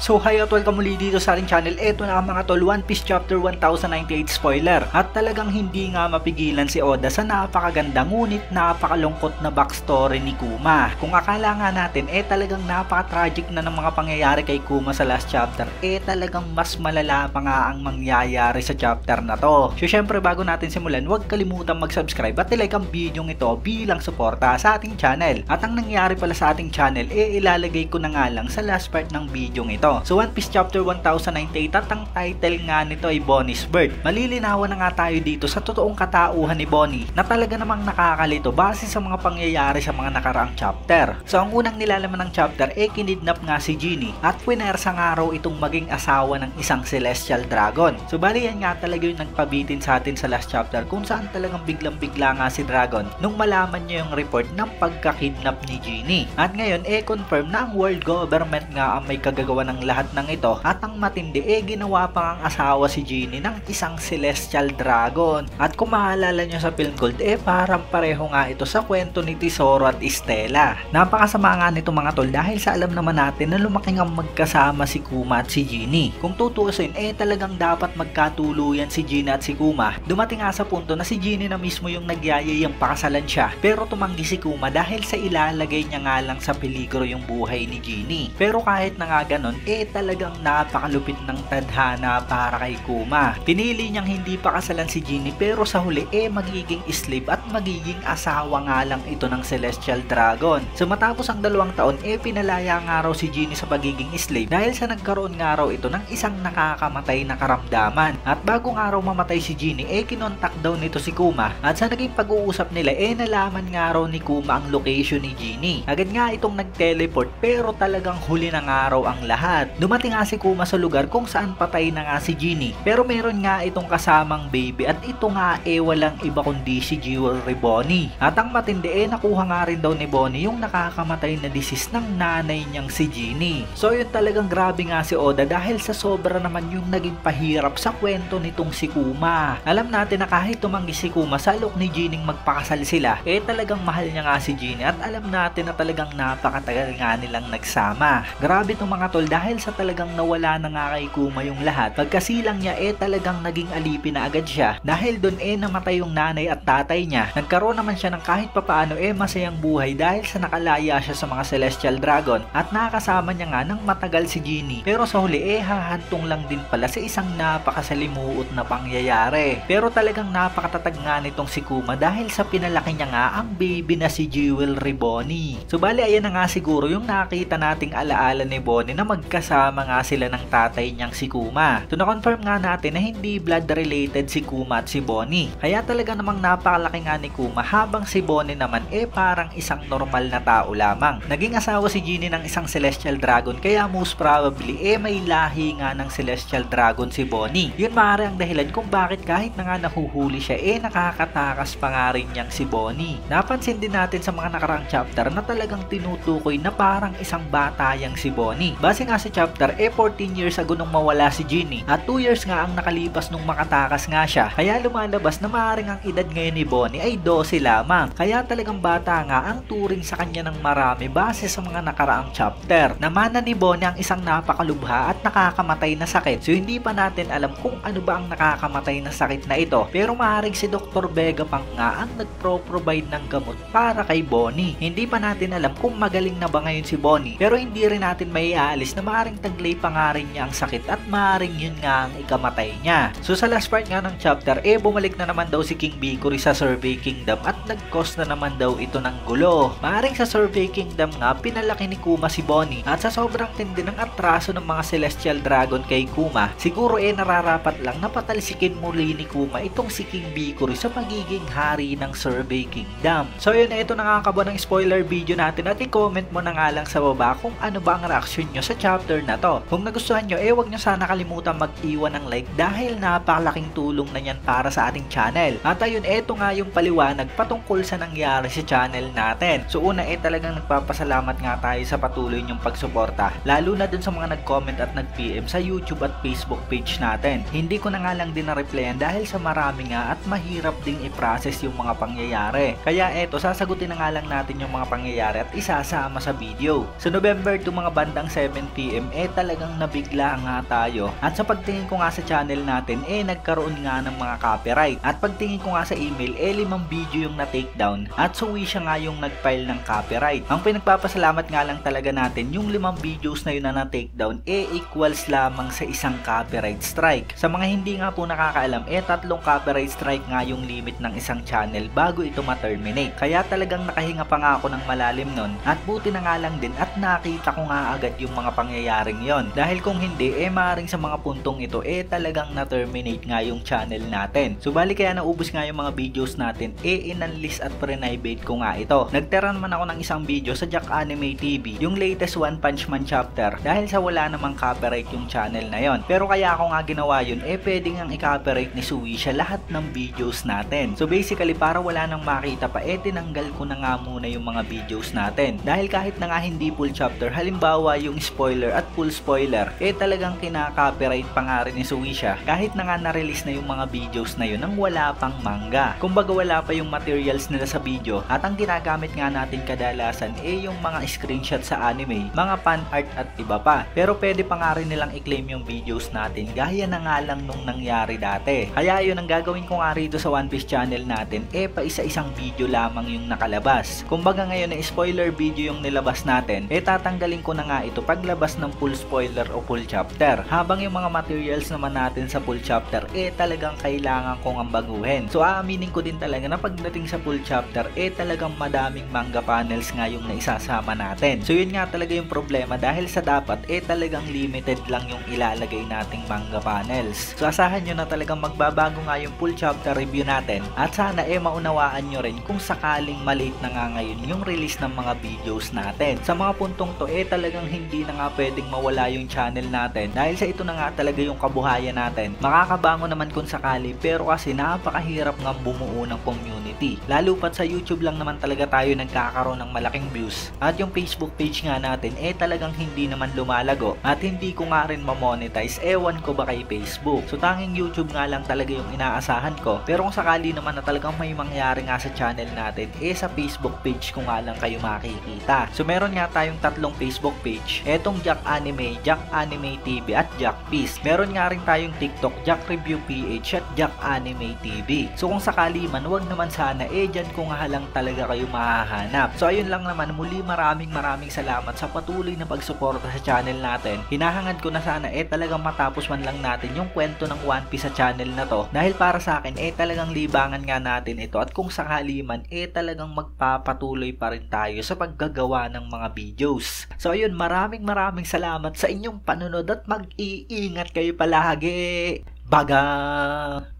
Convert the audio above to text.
So hi at welcome muli dito sa ating channel. Ito na mga tol, One Piece Chapter 1098 spoiler. At talagang hindi nga mapigilan si Oda sa napakaganda ngunit napakalungkot na backstory ni Kuma. Kung akala nga natin talagang napaka-tragic na ng mga pangyayari kay Kuma sa last chapter, talagang mas malala pa nga ang mangyayari sa chapter na to. So syempre bago natin simulan, huwag kalimutang mag-subscribe at i-like ang video ito bilang suporta sa ating channel. At ang nangyari pala sa ating channel, ilalagay ko na nga lang sa last part ng video ito. So One Piece Chapter 1098 at ang title nga nito ay Bonnie's Birth. Malilinawan na nga tayo dito sa totoong katauhan ni Bonnie na talaga namang nakakalito base sa mga pangyayari sa mga nakaraang chapter. So ang unang nilalaman ng chapter kinidnap nga si Genie at pinersa nga raw itong maging asawa ng isang celestial dragon. So bali yan nga talaga yung nagpabitin sa atin sa last chapter kung saan talagang biglang-bigla nga si Dragon nung malaman niya yung report ng pagkakidnap ni Genie. At ngayon confirm na ang world government nga ang may kagagawa ng lahat ng ito at ang matindi ginawa pa ang asawa si Genie ng isang celestial dragon. At kung maalala nyo sa Film Gold parang pareho nga ito sa kwento ni Tesoro at Estela. Napakasama nga nito mga tol dahil sa alam naman natin na lumaki nga magkasama si Kuma at si Genie. Kung tutuusin talagang dapat magkatuluyan si Genie at si Kuma. Dumating nga sa punto na si Genie na mismo yung nagyayayang pakasalan siya pero tumanggi si Kuma dahil sa ilalagay niya nga lang sa peligro yung buhay ni Genie. Pero kahit na nga ganon talagang napakalupit ng tadhana para kay Kuma. Pinili niyang hindi pakasalan si Genie pero sa huli magiging slave at magiging asawa nga lang ito ng celestial dragon. So matapos ang 2 taon pinalaya nga raw si Genie sa pagiging slave dahil sa nagkaroon nga raw ito ng isang nakakamatay na karamdaman. At bago nga raw mamatay si Genie kinontak daw nito si Kuma at sa naging pag-uusap nila nalaman nga raw ni Kuma ang location ni Genie. Agad nga itong nag-teleport pero talagang huli na nga raw ang lahat. Dumating nga si Kuma sa lugar kung saan patay na nga si Genie pero meron nga itong kasamang baby at ito nga walang iba kundi si Jewelry Bonnie. At ang matindi nakuha nga rin daw ni Bonnie yung nakakamatay na disease ng nanay niyang si Genie. So yun talagang grabe nga si Oda dahil sa sobra naman yung naging pahirap sa kwento nitong si Kuma. Alam natin na kahit tumanggi si Kuma sa alok ni Genie magpakasal sila talagang mahal niya nga si Genie at alam natin na talagang napakatagal nga nilang nagsama. Grabe itong mga tol dahil sa talagang nawala na nga kay Kuma yung lahat. Pagkasilang niya talagang naging alipin na agad siya dahil doon namatay yung nanay at tatay niya. Nagkaroon naman siya ng kahit papaano masayang buhay dahil sa nakalaya siya sa mga celestial dragon at nakakasama niya nga ng matagal si Genie. Pero sa huli hahantong lang din pala sa isang napakasalimuot na pangyayari. Pero talagang napakatatag nga nitong si Kuma dahil sa pinalaki niya nga ang baby na si Jewelry Bonnie. So bali ayan na nga siguro yung nakita nating alaala ni Bonnie na magkasama nga sila ng tatay niyang si Kuma. So na-confirm nga natin na hindi blood related si Kuma at si Bonnie. Kaya talaga namang napakalaki nga ni Kuma habang si Bonnie naman parang isang normal na tao lamang. Naging asawa si Genie ng isang celestial dragon kaya most probably may lahi nga ng celestial dragon si Bonnie. Yun maaari ang dahilan kung bakit kahit na nga nahuhuli siya nakakatakas pa nga rin niyang si Bonnie. Napansin din natin sa mga nakarang chapter na talagang tinutukoy na parang isang bata yang si Bonnie. Base nga sa chapter 14 years ago nung mawala si Genie at 2 years nga ang nakalipas nung makatakas nga siya. Kaya lumalabas na maaaring ang edad ngayon ni Bonnie ay 12 lamang. Kaya talagang bata nga ang turing sa kanya ng marami base sa mga nakaraang chapter. Namana ni Bonnie ang isang napakalubha at nakakamatay na sakit. So hindi pa natin alam kung ano ba ang nakakamatay na sakit na ito. Pero maaaring si Dr. Vegapunk nga ang nagpro-provide ng gamot para kay Bonnie. Hindi pa natin alam kung magaling na ba ngayon si Bonnie. Pero hindi rin natin may aalis na maaaring taglay pa nga rin niya ang sakit at maaaring yun nga ang ikamatay niya. So sa last part nga ng chapter bumalik na naman daw si King Bikuri sa Survey Kingdom at nag-cause na naman daw ito ng gulo. Maaaring sa Survey Kingdom nga pinalaki ni Kuma si Bonnie at sa sobrang tindi ng atraso ng mga celestial dragon kay Kuma siguro nararapat lang na patalsikin muli ni Kuma itong si King Bikuri sa pagiging hari ng Survey Kingdom. So yun ito na nga kabo ng spoiler video natin at i-comment mo na nga lang sa baba kung ano ba ang reaction nyo sa chapter na to. Kung nagustuhan nyo huwag nyo sana kalimutan mag-iwan ng like dahil napakalaking tulong na yan para sa ating channel. At ayun ito nga yung paliwanag patungkol tungkol sa nangyari sa channel natin. So una talagang nagpapasalamat nga tayo sa patuloy niyong pagsuporta, lalo na dun sa mga nag-comment at nag-PM sa YouTube at Facebook page natin. Hindi ko na nga lang din na-replyan dahil sa marami nga at mahirap ding i-process yung mga pangyayari. Kaya sasagutin na nga lang natin yung mga pangyayari at isasama sa video. Sa November 2 mga bandang 7 PM talagang nabigla nga tayo. At sa pagtingin ko nga sa channel natin nagkaroon nga ng mga copyright. At pagtingin ko nga sa email 5 video yung na-takedown at Suwisha nga yung nag-file ng copyright. Ang pinagpapasalamat nga lang talaga natin yung 5 videos na yun na na-takedown equals lamang sa isang copyright strike. Sa mga hindi nga po nakakaalam 3 copyright strike nga yung limit ng isang channel bago ito ma-terminate. Kaya talagang nakahinga pa nga ako ng malalim nun at buti na nga lang din at nakita ko nga agad yung mga pangyayaring yon. Dahil kung hindi maaaring sa mga puntong ito talagang na-terminate nga yung channel natin. So bali kaya naubos nga yung mga videos natin inunlist at private ko nga ito. Nagtira naman ako ng isang video sa Jack Anime TV, yung latest One Punch Man chapter, dahil sa wala namang copyright yung channel na yon. Pero kaya ako nga ginawa yun pwede nga i-copyright ni Suwisha lahat ng videos natin. So basically para wala nang makita pa tinanggal ko na nga muna yung mga videos natin. Dahil kahit na nga hindi full chapter, halimbawa yung spoiler at full spoiler talagang kina-copyright pa nga rin ni Suwisha kahit na nga na-release na yung mga videos na yun nang wala pang manga. Kumbaga wala pa yung materials nila sa video at ang ginagamit nga natin kadalasan yung mga screenshot sa anime, mga fan art at iba pa. Pero pwede pa nga rin nilang i-claim yung videos natin gaya na nga lang nung nangyari dati. Kaya yun ang gagawin ko nga rito sa One Piece channel natin pa isa-isang video lamang yung nakalabas. Kumbaga ngayon spoiler video yung nilabas natin tatanggalin ko na nga ito paglabas ng full spoiler o full chapter. Habang yung mga materials naman natin sa full chapter talagang kailangan kong ambaguhin. So aaminin ko din talaga na pagdating sa full chapter talagang madaming manga panels nga yung naisasama natin. So yun nga talaga yung problema dahil sa dapat talagang limited lang yung ilalagay nating manga panels. So asahan nyo na talagang magbabago nga yung full chapter review natin at sana maunawaan nyo rin kung sakaling malate na nga ngayon yung release ng mga videos natin. Sa mga puntong to talagang hindi na nga pwedeng mawala yung channel natin dahil sa ito na nga talaga yung kabuhayan natin. Makakabango naman kung sakali pero kasi napakahirap nga bumuo ng community. Lalo pat sa YouTube lang naman talaga tayo nagkakaroon ng malaking views. At yung Facebook page nga natin talagang hindi naman lumalago at hindi ko nga rin mamonetize. Ewan ko ba kay Facebook. So tanging YouTube nga lang talaga yung inaasahan ko. Pero kung sakali naman na talagang may mangyari nga sa channel natin sa Facebook page ko nga lang kayo makikita. So meron nga tayong 3 Facebook page. Etong Jack Anime, Jack Anime TV at Jack Peace. Meron nga rin tayong TikTok, Jack Review PH at Jack Anime TV. So kung sakali man, wag naman sana dyan ko nga lang talaga kayo mahahanap. So ayun lang naman, muli maraming salamat sa patuloy na pagsuporta sa channel natin. Hinahangad ko na sana talagang matapos man lang natin yung kwento ng One Piece sa channel na to. Dahil para sa akin talagang libangan nga natin ito at kung sakali man talagang magpapatuloy pa rin tayo sa paggagawa ng mga videos. So ayun, maraming salamat sa inyong panunod at mag-iingat kayo palagi. Baga!